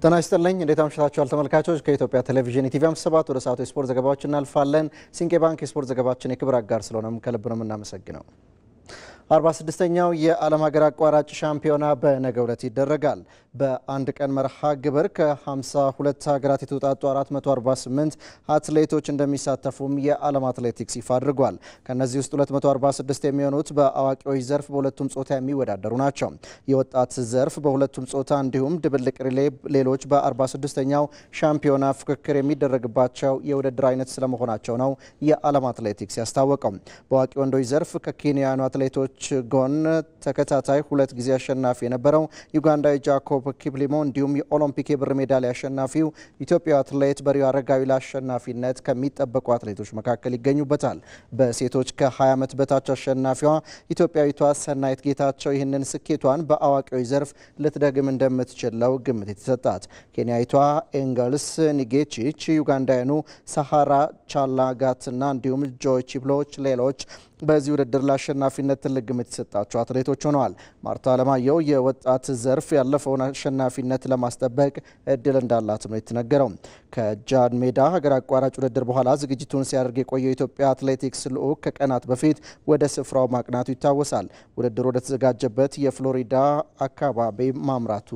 ጤና ይስጥልኝ እንዴት አምሽታችኋል ተመልካቾች ከኢትዮጵያ ቴሌቪዥን ኢቲቪ 57 ወደ ሰዓቱ የስፖርት ዘገባዎች እናልፋለን። ሲንቄ ባንክ የስፖርት ዘገባችን የክብር አጋር ስለሆነም ከልብ ነው የምናመሰግነው። 46ኛው የዓለም ሀገር አቋራጭ ሻምፒዮና በነገው ዕለት ይደረጋል። በአንድ ቀን መርሃ ግብር ከ52 ሀገራት የተውጣጡ 448 አትሌቶች እንደሚሳተፉም የዓለም አትሌቲክስ ይፋ አድርጓል። ከነዚህ ውስጥ 246 የሚሆኑት በአዋቂዎች ዘርፍ በሁለቱም ጾታ የሚወዳደሩ ናቸው። የወጣት ዘርፍ በሁለቱም ጾታ እንዲሁም ድብልቅ ሪሌ ሌሎች በ46ኛው ሻምፒዮና ፍክክር የሚደረግባቸው የውድድር አይነት ስለመሆናቸው ነው የዓለም አትሌቲክስ ያስታወቀው። በአዋቂ ወንዶች ዘርፍ ከኬንያውያኑ አትሌቶች ጎን ተከታታይ 2 ጊዜ አሸናፊ የነበረው ዩጋንዳዊ ጃኮብ ኪፕሊሞ እንዲሁም የኦሎምፒክ የብር ሜዳሊያ አሸናፊው ኢትዮጵያዊ አትሌት በሪዮ አረጋዊ ለአሸናፊነት ከሚጠበቁ አትሌቶች መካከል ይገኙበታል። በሴቶች ከ20 ዓመት በታች አሸናፊዋ ኢትዮጵያዊቷ ሰናይት ጌታቸው ይህንን ስኬቷን በአዋቂዎች ዘርፍ ልትደግም እንደምትችለው ግምት የተሰጣት ኬንያዊቷ ኤንገልስ ኒጌቺች፣ ዩጋንዳውያኑ ሳሃራ ቻላጋትና እንዲሁም ጆይ ቺፕሎች ሌሎች በዚህ ውድድር ለአሸናፊነት ትልቅ ግምት የተሰጣቸው አትሌቶች ሆነዋል። ማርታ አለማየሁ የወጣት ዘርፍ ያለፈውን አሸናፊነት ለማስጠበቅ እድል እንዳላት ነው የተነገረው። ከጃን ሜዳ ሀገር አቋራጭ ውድድር በኋላ ዝግጅቱን ሲያደርግ የቆየው የኢትዮጵያ አትሌቲክስ ልዑክ ከቀናት በፊት ወደ ስፍራው ማቅናቱ ይታወሳል። ውድድሩ ወደ ተዘጋጀበት የፍሎሪዳ አካባቢ ማምራቱ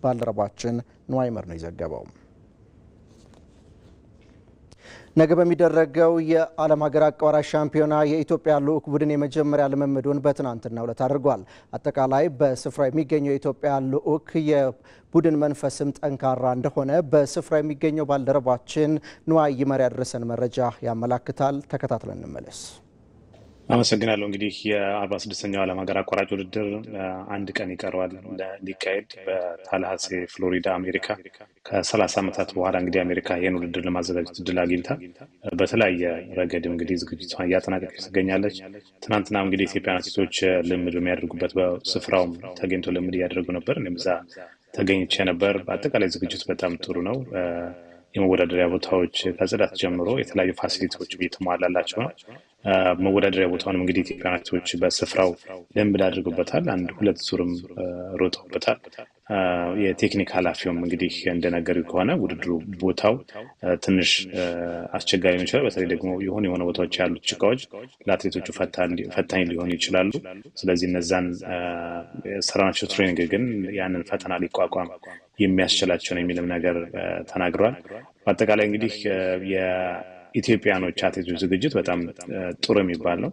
ባልደረባችን ንዋይመር ነው የዘገበው። ነገ በሚደረገው የዓለም ሀገር አቋራጭ ሻምፒዮና የኢትዮጵያ ልዑክ ቡድን የመጀመሪያ ልምምዱን በትናንትናው ዕለት አድርጓል። አጠቃላይ በስፍራ የሚገኘው የኢትዮጵያ ልዑክ የቡድን መንፈስም ጠንካራ እንደሆነ በስፍራ የሚገኘው ባልደረባችን ንዋይ ይመር ያደረሰን መረጃ ያመላክታል። ተከታትለን እንመለስ። አመሰግናለሁ። እንግዲህ የ46ኛው ዓለም ሀገር አቋራጭ ውድድር አንድ ቀን ይቀረዋል ሊካሄድ በታላሃሴ ፍሎሪዳ አሜሪካ። ከ30 ዓመታት በኋላ እንግዲህ አሜሪካ ይህን ውድድር ለማዘጋጀት እድል አግኝታ በተለያየ ረገድ እንግዲህ ዝግጅቷን እያጠናቀቀች ትገኛለች። ትናንትና እንግዲህ ኢትዮጵያ አትሌቶች ልምድ የሚያደርጉበት በስፍራውም ተገኝቶ ልምድ እያደረጉ ነበር። እኔም እዛ ተገኝቼ ነበር። በአጠቃላይ ዝግጅቱ በጣም ጥሩ ነው። የመወዳደሪያ ቦታዎች ከጽዳት ጀምሮ የተለያዩ ፋሲሊቲዎች እየተሟላላቸው ነው። መወዳደሪያ ቦታውንም እንግዲህ ኢትዮጵያ አትሌቶች በስፍራው ልምድ አድርጉበታል። 1-2 ዙርም ሮጠውበታል። የቴክኒክ ኃላፊውም እንግዲህ እንደነገሩ ከሆነ ውድድሩ ቦታው ትንሽ አስቸጋሪ ሊሆን ይችላል። በተለይ ደግሞ የሆነ ቦታዎች ያሉት ጭቃዎች ለአትሌቶቹ ፈታኝ ሊሆኑ ይችላሉ። ስለዚህ እነዛን ሰራናቸው ትሬኒንግ ግን ያንን ፈተና ሊቋቋም የሚያስችላቸው ነው የሚልም ነገር ተናግረዋል። በአጠቃላይ እንግዲህ የኢትዮጵያኖች አትሌቶች ዝግጅት በጣም ጥሩ የሚባል ነው።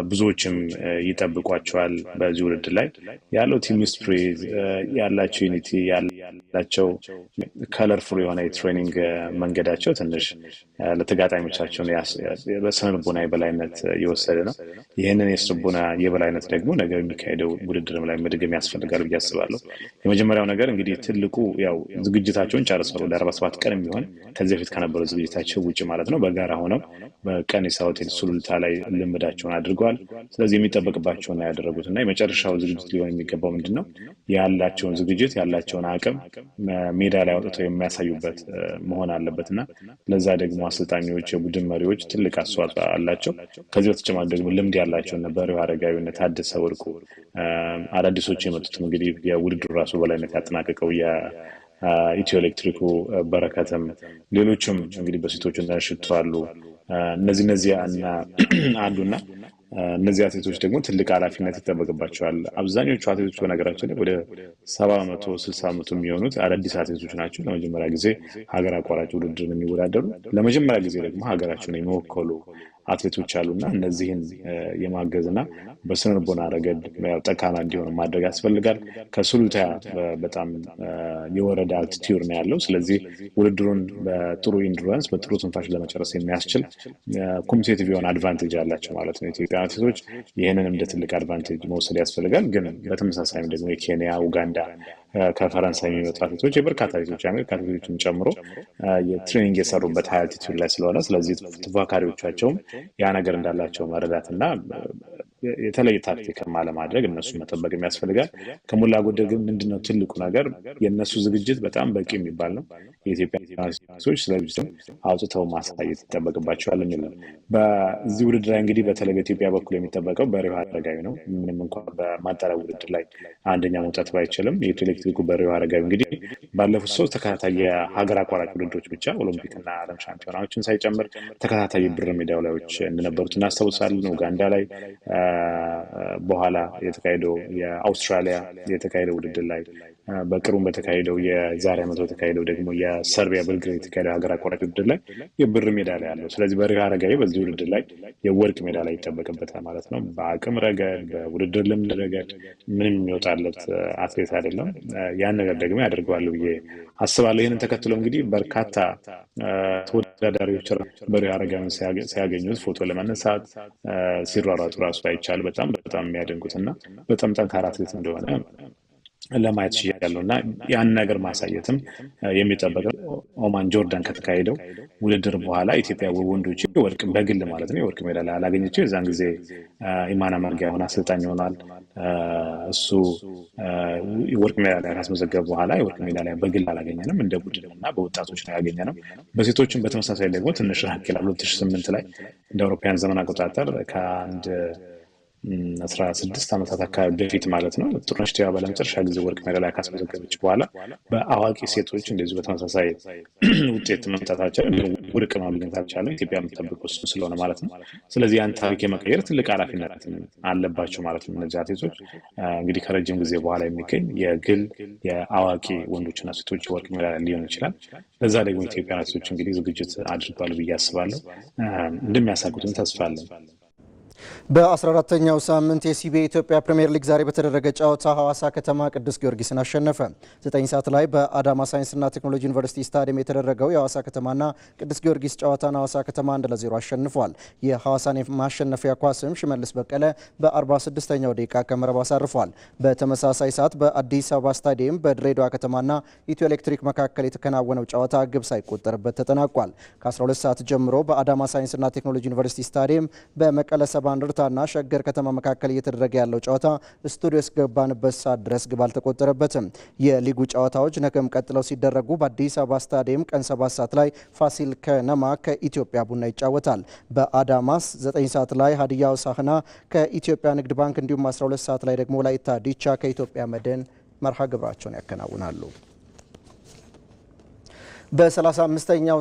ብዙዎችም ይጠብቋቸዋል። በዚህ ውድድር ላይ ያለው ቲም ስፕሪት ያላቸው ዩኒቲ ያላቸው ከለርፉል የሆነ የትሬኒንግ መንገዳቸው ትንሽ ለተጋጣሚዎቻቸው በስነ ልቦና የበላይነት የወሰደ ነው። ይህንን የስነ ልቦና የበላይነት ደግሞ ነገ የሚካሄደው ውድድርም ላይ መድገም ያስፈልጋል ብዬ አስባለሁ። የመጀመሪያው ነገር እንግዲህ ትልቁ ያው ዝግጅታቸውን ጨርሰው ወደ 47 ቀን የሚሆን ከዚህ በፊት ከነበረው ዝግጅታቸው ውጭ ማለት ነው በጋራ ሆነው በቀኒሳ ሆቴል ሱሉልታ ላይ ልምዳቸውን አድርገዋል። ስለዚህ የሚጠበቅባቸውን ያደረጉት እና የመጨረሻው ዝግጅት ሊሆን የሚገባው ምንድን ነው ያላቸውን ዝግጅት ያላቸውን አቅም ሜዳ ላይ አውጥተው የሚያሳዩበት መሆን አለበት እና ለዛ ደግሞ አሰልጣኞች፣ የቡድን መሪዎች ትልቅ አስተዋጽኦ አላቸው። ከዚህ በተጨማሪ ደግሞ ልምድ ያላቸው በሪዮ አረጋዊ፣ ታደሰ ወርቁ አዳዲሶች የመጡትም እንግዲህ የውድድሩ ራሱ በላይነት ያጠናቀቀው ኢትዮ ኤሌክትሪኩ በረከትም ሌሎችም እንግዲህ በሴቶች ሽቱ አሉ። እነዚህ አንዱና እነዚህ አትሌቶች ደግሞ ትልቅ ኃላፊነት ይጠበቅባቸዋል። አብዛኞቹ አትሌቶች በነገራችን ላይ ወደ 70-60 የሚሆኑት አዳዲስ አትሌቶች ናቸው። ለመጀመሪያ ጊዜ ሀገር አቋራጭ ውድድር የሚወዳደሩ ለመጀመሪያ ጊዜ ደግሞ ሀገራቸውን የሚወከሉ አትሌቶች አሉና እነዚህን የማገዝና በስነ ልቦና ረገድ ጠንካራ እንዲሆኑ ማድረግ ያስፈልጋል። ከሱሉልታ በጣም የወረደ አልቲቲዩድ ነው ያለው። ስለዚህ ውድድሩን በጥሩ ኢንዱራንስ በጥሩ ትንፋሽ ለመጨረስ የሚያስችል ኮምፒቲቲቭ የሆነ አድቫንቴጅ አላቸው ማለት ነው ኢትዮጵያ አትሌቶች። ይህንን እንደ ትልቅ አድቫንቴጅ መውሰድ ያስፈልጋል። ግን በተመሳሳይም ደግሞ የኬንያ፣ ኡጋንዳ ከፈረንሳይ የሚመጡ አትሌቶች የበርካታ አትሌቶች የአሜሪካ አትሌቶችን ጨምሮ የትሬኒንግ የሰሩበት አልቲቲዩድ ላይ ስለሆነ ስለዚህ ተፎካካሪዎቻቸውም ያ ነገር እንዳላቸው መረዳትና የተለየ ታክቲክ ማለማድረግ እነሱ መጠበቅ የሚያስፈልጋል። ከሞላ ጎደል ግን ምንድነው ትልቁ ነገር የእነሱ ዝግጅት በጣም በቂ የሚባል ነው። የኢትዮጵያ ሰዎች ስለዚህ አውጥተው ማሳየት ይጠበቅባቸዋል የሚል ነው። በዚህ ውድድር ላይ እንግዲህ በተለይ በኢትዮጵያ በኩል የሚጠበቀው በሪሁ አረጋዊ ነው። ምንም እንኳን በማጣሪያ ውድድር ላይ አንደኛ መውጣት ባይችልም የኢትዮ ኤሌክትሪኩ በሪሁ አረጋዊ እንግዲህ ባለፉት 3 ተከታታይ የሀገር አቋራጭ ውድድሮች ብቻ ኦሎምፒክ እና ዓለም ሻምፒዮናዎችን ሳይጨምር ተከታታይ ብር ሜዳሊያዎች እንደነበሩት እናስታውሳለን። ኡጋንዳ ላይ በኋላ የተካሄደው የአውስትራሊያ የተካሄደው ውድድር ላይ በቅርቡም በተካሄደው የዛሬ ዓመት በተካሄደው ደግሞ የሰርቢያ ቤልግሬድ የተካሄደው ሀገር አቋራጭ ውድድር ላይ የብር ሜዳሊያ ያለው። ስለዚህ በሪሁ አረጋዊ በዚህ ውድድር ላይ የወርቅ ሜዳሊያ ይጠበቅበታል ማለት ነው። በአቅም ረገድ በውድድር ልምድ ረገድ ምንም የሚወጣለት አትሌት አይደለም። ያን ነገር ደግሞ ያደርገዋል ብዬ አስባለሁ። ይህንን ተከትሎ እንግዲህ በርካታ ተወዳዳሪዎች በሪሁ አረጋዊን ሲያገኙት ፎቶ ለመነሳት ሲሯሯጡ ራሱ አይቻል በጣም የሚያደንቁት እና በጣም ጠንካራ አትሌት እንደሆነ ለማየት ይችላል እና ያን ነገር ማሳየትም የሚጠበቀው ኦማን ጆርዳን ከተካሄደው ውድድር በኋላ ኢትዮጵያ ወንዶች ወርቅ በግል ማለት ነው የወርቅ ሜዳሊያ አላገኘችው። የዛን ጊዜ ኢማና መርጊያ ሆና አሰልጣኝ ሆኗል። እሱ የወርቅ ሜዳሊያ ካስመዘገበ በኋላ የወርቅ ሜዳሊያ በግል አላገኘንም፣ እንደ ቡድን እና በወጣቶች ነው ያገኘነው። በሴቶችም በተመሳሳይ ደግሞ ትንሽ ራቅ ይላል። 2008 ላይ እንደ አውሮፓውያን ዘመን አቆጣጠር ከአንድ 16 ዓመታት አካባቢ በፊት ማለት ነው ጥሩነሽ ዲባባ ለመጨረሻ ጊዜ ወርቅ ሜዳሊያ ካስመዘገበች በኋላ በአዋቂ ሴቶች እንደዚሁ በተመሳሳይ ውጤት መምጣታቸው ወርቅ ማግኘት አልቻለም። ኢትዮጵያ የምትጠብቀው እሱ ስለሆነ ማለት ነው። ስለዚህ ያን ታሪክ የመቀየር ትልቅ ኃላፊነት አለባቸው ማለት ነው። እነዚህ አትሌቶች እንግዲህ ከረጅም ጊዜ በኋላ የሚገኝ የግል የአዋቂ ወንዶችና ሴቶች የወርቅ ሜዳሊያ ሊሆን ይችላል። ለዛ ደግሞ ኢትዮጵያ አትሌቶች እንግዲህ ዝግጅት አድርጓል ብዬ አስባለሁ። እንደሚያሳኩትም ተስፋ አለን። በ14ኛው ሳምንት የሲቢኤ ኢትዮጵያ ፕሪሚየር ሊግ ዛሬ በተደረገ ጨዋታ ሐዋሳ ከተማ ቅዱስ ጊዮርጊስን አሸነፈ። 9 ሰዓት ላይ በአዳማ ሳይንስና ቴክኖሎጂ ዩኒቨርሲቲ ስታዲየም የተደረገው የሐዋሳ ከተማና ቅዱስ ጊዮርጊስ ጨዋታን ሐዋሳ ከተማ 1-0 አሸንፏል። የሐዋሳን ማሸነፊያ ኳስም ሽመልስ በቀለ በ46ኛው ደቂቃ ከመረብ አሳርፏል። በተመሳሳይ ሰዓት በአዲስ አበባ ስታዲየም በድሬዳዋ ከተማና ኢትዮ ኤሌክትሪክ መካከል የተከናወነው ጨዋታ ግብ ሳይቆጠርበት ተጠናቋል። ከ12 ሰዓት ጀምሮ በአዳማ ሳይንስና ቴክኖሎጂ ዩኒቨርሲቲ ስታዲየም በመቀለ ሰባ እንደርታና ሸገር ከተማ መካከል እየተደረገ ያለው ጨዋታ ስቱዲዮ እስከገባንበት ሰዓት ድረስ ግብ አልተቆጠረበትም። የሊጉ ጨዋታዎች ነገም ቀጥለው ሲደረጉ በአዲስ አበባ ስታዲየም ቀን 7 ሰዓት ላይ ፋሲል ከነማ ከኢትዮጵያ ቡና ይጫወታል። በአዳማስ 9 ሰዓት ላይ ሀዲያ ሆሳዕና ከኢትዮጵያ ንግድ ባንክ እንዲሁም 12 ሰዓት ላይ ደግሞ ወላይታ ዲቻ ከኢትዮጵያ መድን መርሃ ግብራቸውን ያከናውናሉ። በ35ኛው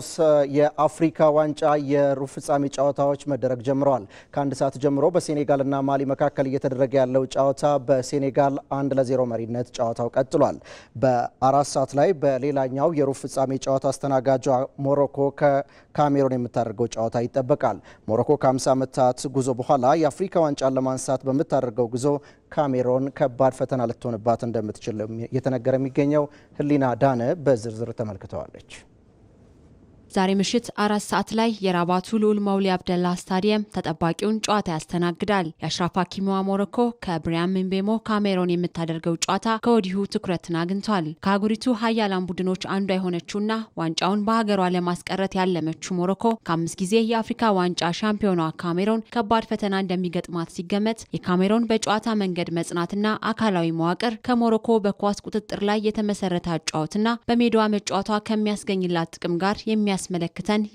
የአፍሪካ ዋንጫ የሩብ ፍጻሜ ጨዋታዎች መደረግ ጀምረዋል። ከአንድ ሰዓት ጀምሮ በሴኔጋልና ማሊ መካከል እየተደረገ ያለው ጨዋታ በሴኔጋል 1-0 መሪነት ጨዋታው ቀጥሏል። በ4 ሰዓት ላይ በሌላኛው የሩብ ፍጻሜ ጨዋታ አስተናጋጇ ሞሮኮ ከካሜሮን የምታደርገው ጨዋታ ይጠበቃል። ሞሮኮ ከ50 ዓመታት ጉዞ በኋላ የአፍሪካ ዋንጫን ለማንሳት በምታደርገው ጉዞ ካሜሮን ከባድ ፈተና ልትሆንባት እንደምትችል እየተነገረ የሚገኘው ህሊና ዳነ በዝርዝር ተመልክተዋለች። ዛሬ ምሽት 4 ሰዓት ላይ የራባቱ ልዑል መውሊ አብደላ ስታዲየም ተጠባቂውን ጨዋታ ያስተናግዳል። የአሽራፍ ሀኪሚዋ ሞሮኮ ከብሪያን ምቤሞ ካሜሮን የምታደርገው ጨዋታ ከወዲሁ ትኩረትን አግኝቷል። ከአህጉሪቱ ሀያላን ቡድኖች አንዷ የሆነችውና ዋንጫውን በሀገሯ ለማስቀረት ያለመችው ሞሮኮ ከ5 ጊዜ የአፍሪካ ዋንጫ ሻምፒዮኗ ካሜሮን ከባድ ፈተና እንደሚገጥማት ሲገመት የካሜሮን በጨዋታ መንገድ መጽናትና አካላዊ መዋቅር ከሞሮኮ በኳስ ቁጥጥር ላይ የተመሰረተ አጫወትና በሜዳዋ መጫወቷ ከሚያስገኝላት ጥቅም ጋር የሚያስመለክተን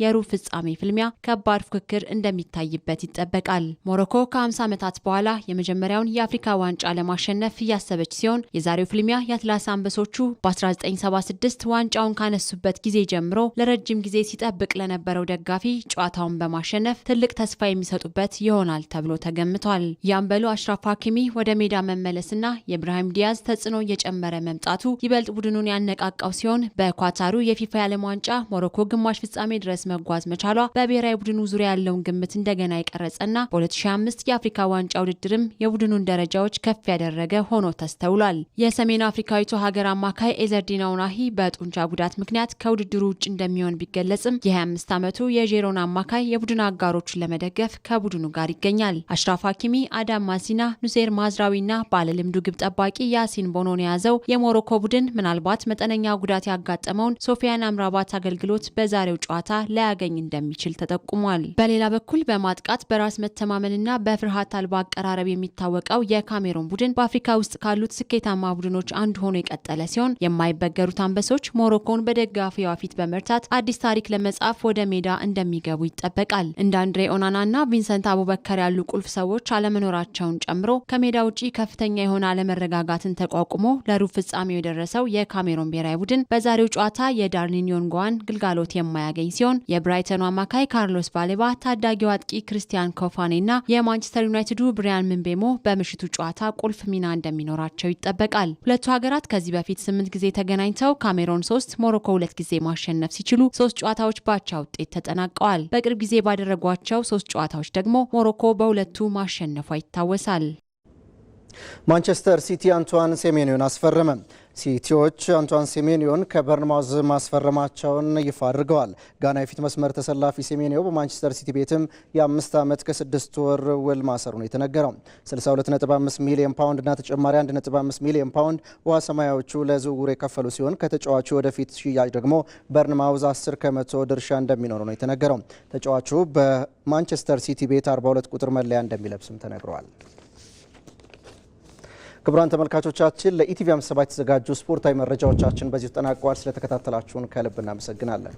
የሩብ ፍጻሜ ፍልሚያ ከባድ ፉክክር እንደሚታይበት ይጠበቃል። ሞሮኮ ከ50 ዓመታት በኋላ የመጀመሪያውን የአፍሪካ ዋንጫ ለማሸነፍ እያሰበች ሲሆን የዛሬው ፍልሚያ የአትላስ አንበሶቹ በ1976 ዋንጫውን ካነሱበት ጊዜ ጀምሮ ለረጅም ጊዜ ሲጠብቅ ለነበረው ደጋፊ ጨዋታውን በማሸነፍ ትልቅ ተስፋ የሚሰጡበት ይሆናል ተብሎ ተገምቷል። የአምበሉ አሽራፍ ሀኪሚ ወደ ሜዳ መመለስና የኢብራሂም ዲያዝ ተጽዕኖ እየጨመረ መምጣቱ ይበልጥ ቡድኑን ያነቃቃው ሲሆን በኳታሩ የፊፋ የዓለም ዋንጫ ሞሮኮ ግማሽ ፍጻሜ ድረስ መጓዝ መቻሏ በብሔራዊ ቡድኑ ዙሪያ ያለውን ግምት እንደገና የቀረጸና በ2005 የአፍሪካ ዋንጫ ውድድርም የቡድኑን ደረጃዎች ከፍ ያደረገ ሆኖ ተስተውሏል። የሰሜን አፍሪካዊቱ ሀገር አማካይ ኤዘርዲን አውናሂ በጡንቻ ጉዳት ምክንያት ከውድድሩ ውጭ እንደሚሆን ቢገለጽም የ25 ዓመቱ የጄሮን አማካይ የቡድን አጋሮቹን ለመደገፍ ከቡድኑ ጋር ይገኛል። አሽራፍ ሀኪሚ፣ አዳም ማሲና፣ ኑሴር ማዝራዊና ባለልምዱ ግብ ጠባቂ ያሲን ቦኖን የያዘው የሞሮኮ ቡድን ምናልባት መጠነኛ ጉዳት ያጋጠመውን ሶፊያን አምራባት አገልግሎት በዛሬው በዛሬው ጨዋታ ላያገኝ እንደሚችል ተጠቁሟል። በሌላ በኩል በማጥቃት በራስ መተማመንና በፍርሃት አልባ አቀራረብ የሚታወቀው የካሜሮን ቡድን በአፍሪካ ውስጥ ካሉት ስኬታማ ቡድኖች አንዱ ሆኖ የቀጠለ ሲሆን የማይበገሩት አንበሶች ሞሮኮን በደጋፊዋ ፊት በመርታት አዲስ ታሪክ ለመጻፍ ወደ ሜዳ እንደሚገቡ ይጠበቃል። እንደ አንድሬ ኦናናና ቪንሰንት አቡበከር ያሉ ቁልፍ ሰዎች አለመኖራቸውን ጨምሮ ከሜዳ ውጪ ከፍተኛ የሆነ አለመረጋጋትን ተቋቁሞ ለሩብ ፍጻሜው የደረሰው የካሜሮን ብሔራዊ ቡድን በዛሬው ጨዋታ የዳርሊን ዮንጓን ግልጋሎት የማያገኝ ሲሆን የብራይተኑ አማካይ ካርሎስ ባሌባ፣ ታዳጊው አጥቂ ክርስቲያን ኮፋኔና የማንቸስተር ዩናይትዱ ብሪያን ምንቤሞ በምሽቱ ጨዋታ ቁልፍ ሚና እንደሚኖራቸው ይጠበቃል። ሁለቱ ሀገራት ከዚህ በፊት 8 ጊዜ ተገናኝተው ካሜሮን 3 ሞሮኮ 2 ጊዜ ማሸነፍ ሲችሉ 3 ጨዋታዎች ባቻ ውጤት ተጠናቀዋል። በቅርብ ጊዜ ባደረጓቸው 3 ጨዋታዎች ደግሞ ሞሮኮ በሁለቱ ማሸነፏ ይታወሳል። ማንቸስተር ሲቲ አንቷን ሴሜኒዮን አስፈረመ። ሲቲዎች አንቷን ሴሜኒዮን ከበርንማውዝ ማስፈረማቸውን ይፋ አድርገዋል። ጋና የፊት መስመር ተሰላፊ ሴሜኒዮ በማንቸስተር ሲቲ ቤትም የ5 ዓመት ከ6 ወር ውል ማሰሩ ነው የተነገረው። 62.5 ሚሊዮን ፓውንድ እና ተጨማሪ 1.5 ሚሊዮን ፓውንድ ውሃ ሰማያዎቹ ለዝውውር የከፈሉ ሲሆን ከተጫዋቹ ወደፊት ሽያጭ ደግሞ በርንማውዝ 10 ከመቶ ድርሻ እንደሚኖሩ ነው የተነገረው። ተጫዋቹ በማንቸስተር ሲቲ ቤት 42 ቁጥር መለያ እንደሚለብስም ተነግሯል። ክቡራን ተመልካቾቻችን ለኢቲቪ 57 የተዘጋጁ ስፖርታዊ መረጃዎቻችን በዚሁ ተጠናቀዋል። ስለተከታተላችሁን ከልብ እናመሰግናለን።